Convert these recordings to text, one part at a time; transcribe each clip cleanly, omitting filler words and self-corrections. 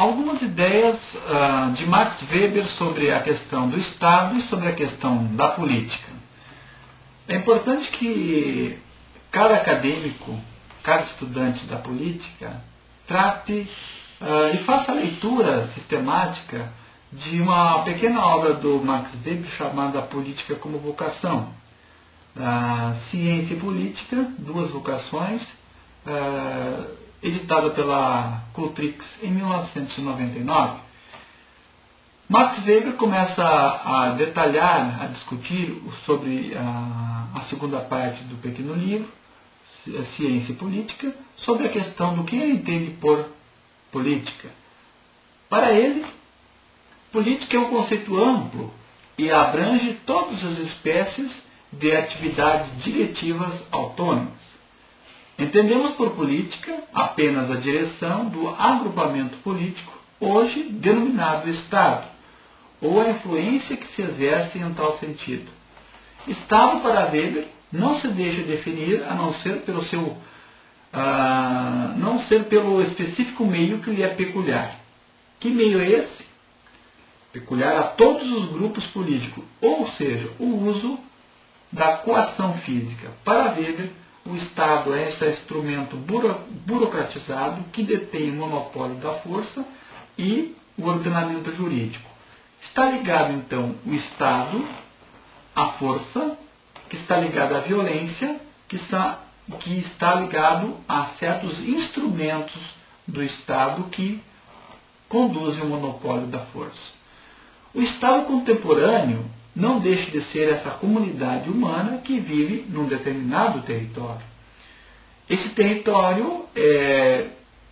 algumas ideias de Max Weber sobre a questão do Estado e sobre a questão da política. É importante que cada acadêmico, cada estudante da política, trate e faça a leitura sistemática de uma pequena obra do Max Weber chamada Política como Vocação. Ciência e Política, duas vocações, editada pela Cultrix em 1999. Max Weber começa a detalhar, a discutir sobre a segunda parte do pequeno livro, Ciência e Política, sobre a questão do que ele entende por política. Para ele, política é um conceito amplo e abrange todas as espécies de atividades diretivas autônomas. Entendemos por política apenas a direção do agrupamento político, hoje denominado Estado, ou a influência que se exerce em tal sentido. Estado, para Weber, não se deixa definir a não ser pelo específico meio que lhe é peculiar. Que meio é esse? Peculiar a todos os grupos políticos, ou seja, o uso da coação física. Para Weber, o Estado é esse instrumento burocratizado que detém o monopólio da força e o ordenamento jurídico. Está ligado, então, o Estado à força, que está ligado à violência, que está ligado a certos instrumentos do Estado que conduzem o monopólio da força. O Estado contemporâneo não deixa de ser essa comunidade humana que vive num determinado território. Esse território é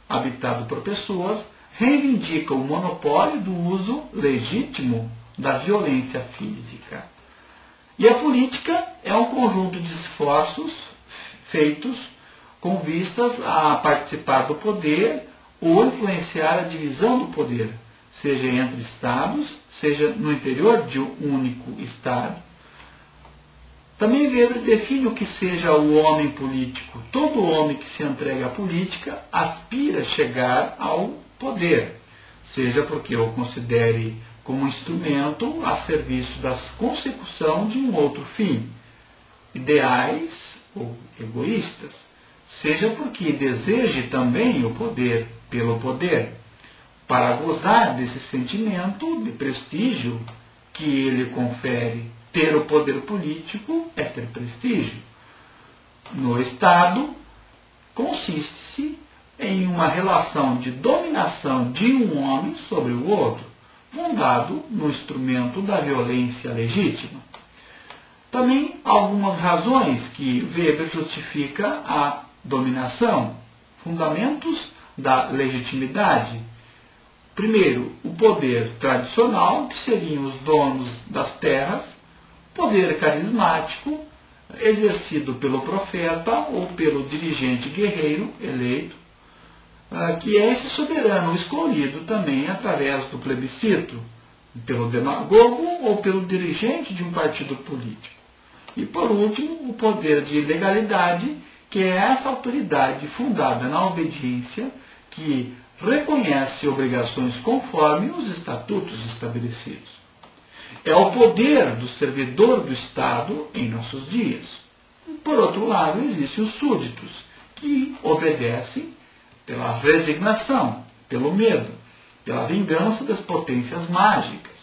habitado por pessoas, reivindica o monopólio do uso legítimo da violência física. E a política é um conjunto de esforços feitos com vistas a participar do poder ou influenciar a divisão do poder, seja entre estados, seja no interior de um único estado. Também Weber define o que seja o homem político. Todo homem que se entrega à política aspira a chegar ao poder, seja porque o considere como instrumento a serviço da consecução de um outro fim, ideais ou egoístas, seja porque deseje também o poder pelo poder, para gozar desse sentimento de prestígio que ele confere. Ter o poder político é ter prestígio. No Estado, consiste-se em uma relação de dominação de um homem sobre o outro, fundado no instrumento da violência legítima. Também algumas razões que Weber justifica a dominação, fundamentos da legitimidade. Primeiro, o poder tradicional, que seriam os donos das terras, poder carismático, exercido pelo profeta ou pelo dirigente guerreiro eleito, que é esse soberano escolhido também através do plebiscito, pelo demagogo ou pelo dirigente de um partido político. E, por último, o poder de legalidade, que é essa autoridade fundada na obediência, que reconhece obrigações conforme os estatutos estabelecidos. É o poder do servidor do Estado em nossos dias. Por outro lado, existem os súditos, que obedecem pela resignação, pelo medo, pela vingança das potências mágicas,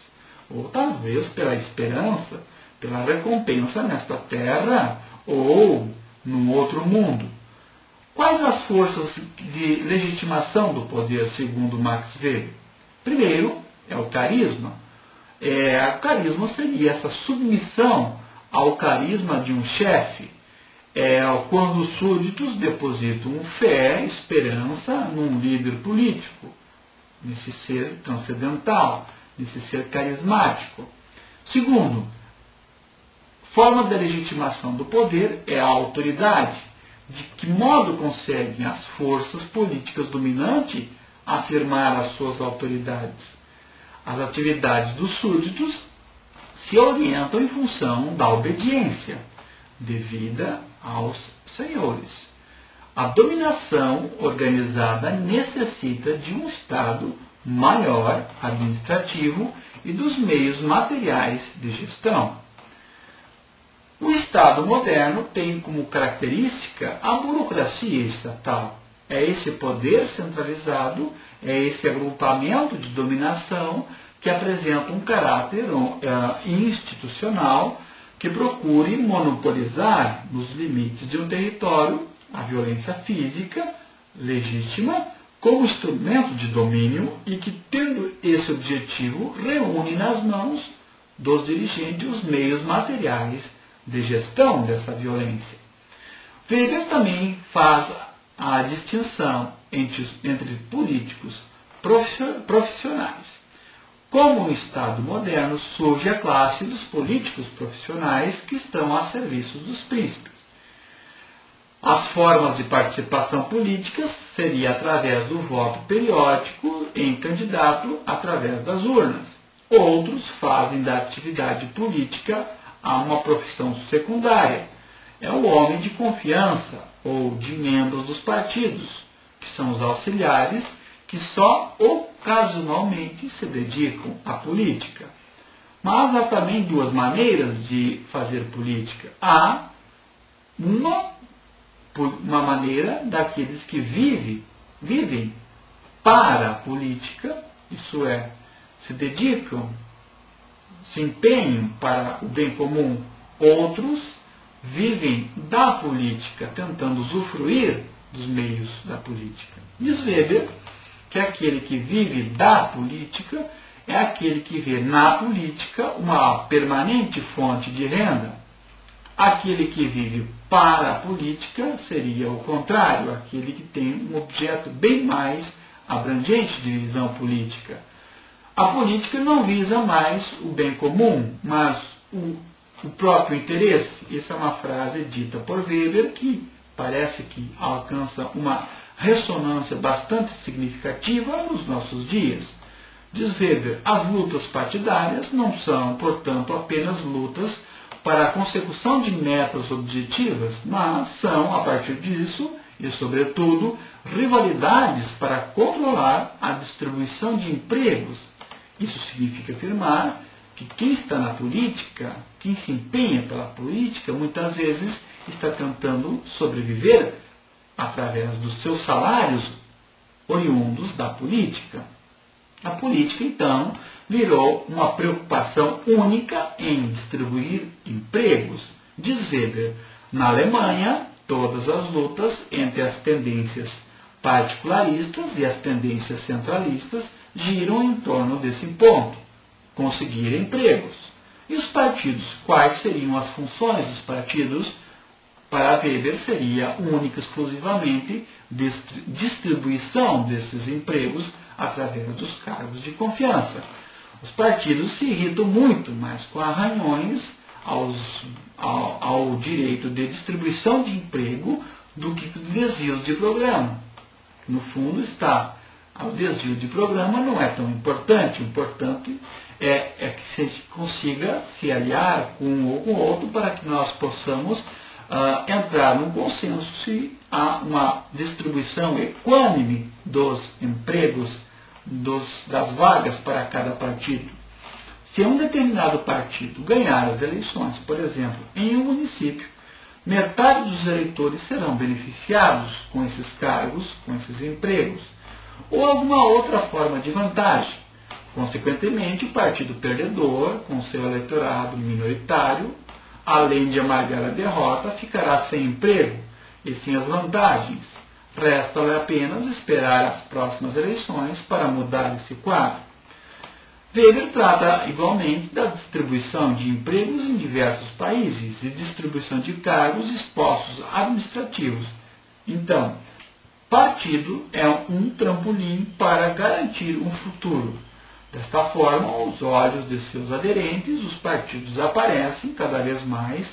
ou talvez pela esperança, pela recompensa nesta terra ou num outro mundo. Quais as forças de legitimação do poder, segundo Max Weber? Primeiro, é o carisma. O carisma seria essa submissão ao carisma de um chefe. Quando os súditos depositam fé, esperança num líder político, nesse ser transcendental, nesse ser carismático. Segundo, forma da legitimação do poder é a autoridade. De que modo conseguem as forças políticas dominantes afirmar as suas autoridades? As atividades dos súditos se orientam em função da obediência devida aos senhores. A dominação organizada necessita de um Estado maior administrativo e dos meios materiais de gestão. O Estado moderno tem como característica a burocracia estatal. É esse poder centralizado, é esse agrupamento de dominação que apresenta um caráter institucional que procure monopolizar, nos limites de um território, a violência física legítima como instrumento de domínio e que, tendo esse objetivo, reúne nas mãos dos dirigentes os meios materiais de gestão dessa violência. Weber também faz a distinção entre políticos profissionais. Como no Estado moderno, surge a classe dos políticos profissionais que estão a serviço dos príncipes. As formas de participação política seria através do voto periódico em candidato através das urnas. Outros fazem da atividade política uma profissão secundária. É o homem de confiança ou de membros dos partidos, que são os auxiliares, que só ocasionalmente se dedicam à política. Mas há também duas maneiras de fazer política. Há uma maneira daqueles que vivem para a política, isso é, se dedicam, se empenham para o bem comum. Outros vivem da política, tentando usufruir dos meios da política. Diz Weber que aquele que vive da política é aquele que vê na política uma permanente fonte de renda. Aquele que vive para a política seria o contrário, aquele que tem um objeto bem mais abrangente de visão política. A política não visa mais o bem comum, mas o próprio interesse. Essa é uma frase dita por Weber que parece que alcança uma ressonância bastante significativa nos nossos dias. Diz Weber, as lutas partidárias não são, portanto, apenas lutas para a consecução de metas objetivas, mas são, a partir disso, e sobretudo, rivalidades para controlar a distribuição de empregos. Isso significa afirmar que quem está na política, quem se empenha pela política, muitas vezes está tentando sobreviver através dos seus salários oriundos da política. A política, então, virou uma preocupação única em distribuir empregos. Diz Weber, na Alemanha, todas as lutas entre as tendências particularistas e as tendências centralistas giram em torno desse ponto, conseguir empregos. E os partidos, quais seriam as funções dos partidos? Para Weber seria única e exclusivamente distribuição desses empregos através dos cargos de confiança. Os partidos se irritam muito mais com arranhões ao direito de distribuição de emprego do que desvios de programa. No fundo está, o desvio de programa não é tão importante, o importante é que se consiga se aliar com um ou com outro para que nós possamos entrar num consenso se há uma distribuição equânime dos empregos, das vagas para cada partido. Se um determinado partido ganhar as eleições, por exemplo, em um município, metade dos eleitores serão beneficiados com esses cargos, com esses empregos, ou alguma outra forma de vantagem. Consequentemente, o partido perdedor, com seu eleitorado minoritário, além de amargar a derrota, ficará sem emprego e sem as vantagens. Resta-lhe apenas esperar as próximas eleições para mudar esse quadro. Weber trata igualmente da distribuição de empregos em diversos países e distribuição de cargos e postos administrativos. Então, partido é um trampolim para garantir um futuro. Desta forma, aos olhos de seus aderentes, os partidos aparecem cada vez mais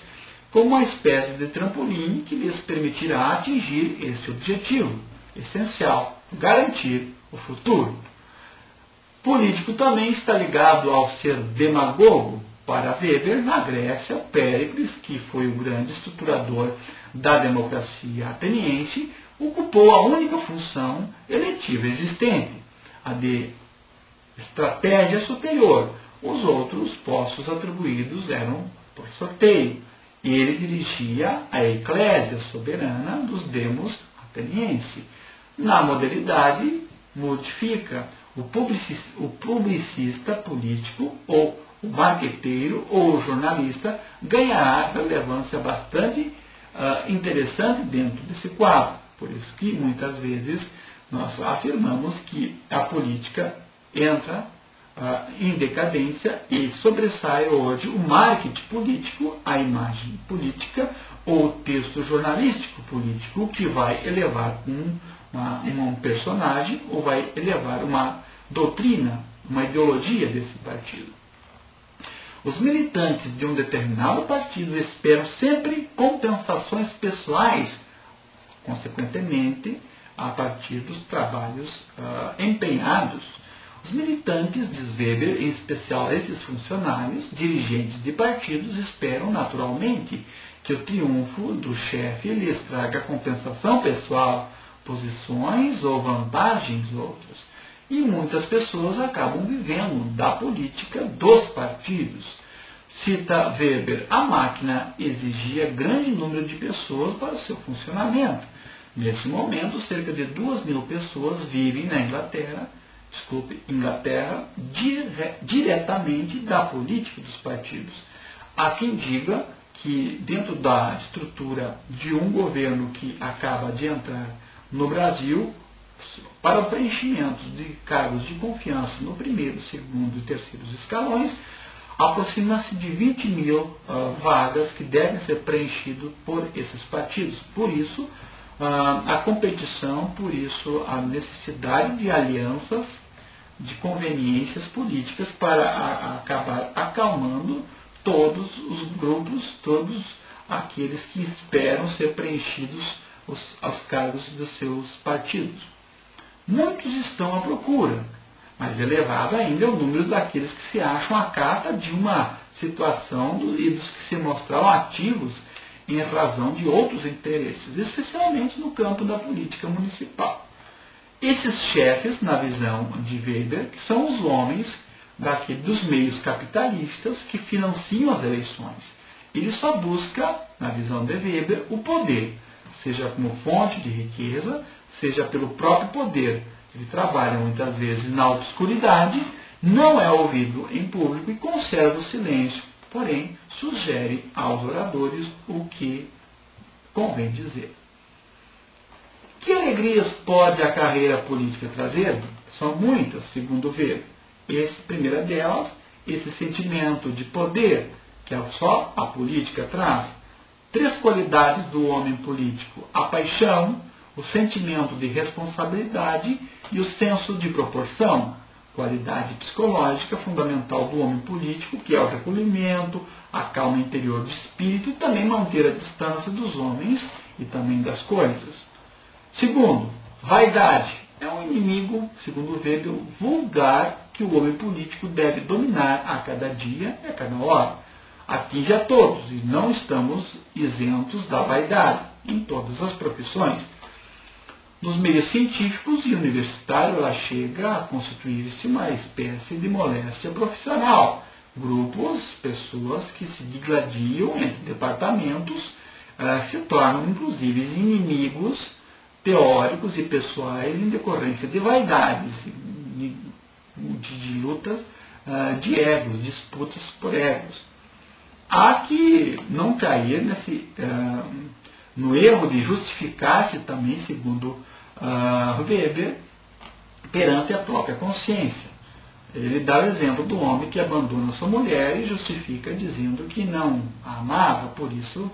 como uma espécie de trampolim que lhes permitirá atingir esse objetivo essencial, garantir o futuro. Político também está ligado ao ser demagogo. Para Weber, na Grécia, Péricles, que foi o grande estruturador da democracia ateniense, ocupou a única função eletiva existente, a de estratégia superior. Os outros postos atribuídos eram por sorteio. Ele dirigia a eclésia soberana dos demos ateniense. Na modernidade, modifica o publicista político, ou o marqueteiro, ou o jornalista, ganhará relevância bastante interessante dentro desse quadro. Por isso que, muitas vezes, nós afirmamos que a política entra em decadência e sobressai hoje o marketing político, a imagem política ou o texto jornalístico político, que vai elevar um personagem ou vai elevar uma doutrina, uma ideologia desse partido. Os militantes de um determinado partido esperam sempre compensações pessoais, consequentemente, a partir dos trabalhos empenhados. Os militantes, diz Weber, em especial esses funcionários, dirigentes de partidos, esperam naturalmente que o triunfo do chefe lhes traga compensação pessoal, posições ou vantagens outras. E muitas pessoas acabam vivendo da política dos partidos. Cita Weber, a máquina exigia grande número de pessoas para o seu funcionamento. Nesse momento, cerca de 2.000 pessoas vivem na Inglaterra diretamente da política dos partidos. Há quem diga que dentro da estrutura de um governo que acaba de entrar no Brasil, para o preenchimento de cargos de confiança no primeiro, segundo e terceiros escalões, aproxima-se de 20.000 vagas que devem ser preenchidas por esses partidos. Por isso, a competição, por isso a necessidade de alianças, de conveniências políticas para acabar acalmando todos os grupos, todos aqueles que esperam ser preenchidos aos cargos dos seus partidos. Muitos estão à procura, mas elevado ainda é o número daqueles que se acham à cata de uma situação e dos que se mostram ativos em razão de outros interesses, especialmente no campo da política municipal. Esses chefes, na visão de Weber, que são os homens dos meios capitalistas que financiam as eleições. Ele só busca, na visão de Weber, o poder, seja como fonte de riqueza, seja pelo próprio poder. Ele trabalha muitas vezes na obscuridade, não é ouvido em público e conserva o silêncio, porém sugere aos oradores o que convém dizer. Que alegrias pode a carreira política trazer? São muitas, segundo Weber. Primeira delas, esse sentimento de poder, que só a política traz. 3 qualidades do homem político: a paixão, o sentimento de responsabilidade e o senso de proporção. Qualidade psicológica fundamental do homem político, que é o recolhimento, a calma interior do espírito e também manter a distância dos homens e também das coisas. Segundo, vaidade. É um inimigo, segundo Weber, vulgar que o homem político deve dominar a cada dia e a cada hora. Atinge a todos e não estamos isentos da vaidade em todas as profissões. Nos meios científicos e universitários, ela chega a constituir-se uma espécie de moléstia profissional. Grupos, pessoas que se digladiam entre departamentos, se tornam inclusive inimigos teóricos e pessoais em decorrência de vaidades, de lutas de egos, disputas por egos. Há que não cair no erro de justificar-se também, segundo Weber, perante a própria consciência. Ele dá o exemplo do homem que abandona sua mulher e justifica dizendo que não a amava, por isso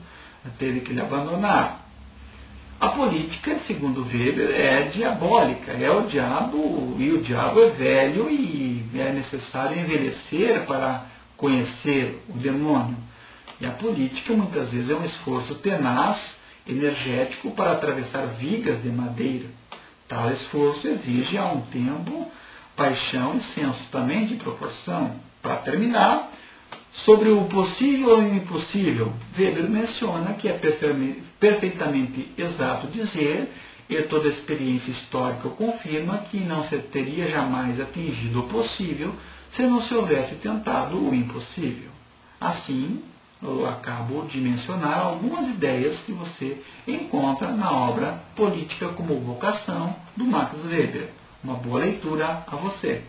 teve que lhe abandonar. A política, segundo Weber, é diabólica, é o diabo, e o diabo é velho e é necessário envelhecer para conhecer o demônio. E a política, muitas vezes, é um esforço tenaz, energético, para atravessar vigas de madeira. Tal esforço exige, há um tempo, paixão e senso também de proporção. Para terminar, sobre o possível e o impossível, Weber menciona que é perfeitamente exato dizer, e toda a experiência histórica confirma que não se teria jamais atingido o possível se não se houvesse tentado o impossível. Assim, eu acabo de mencionar algumas ideias que você encontra na obra Política como Vocação, do Max Weber. Uma boa leitura a você.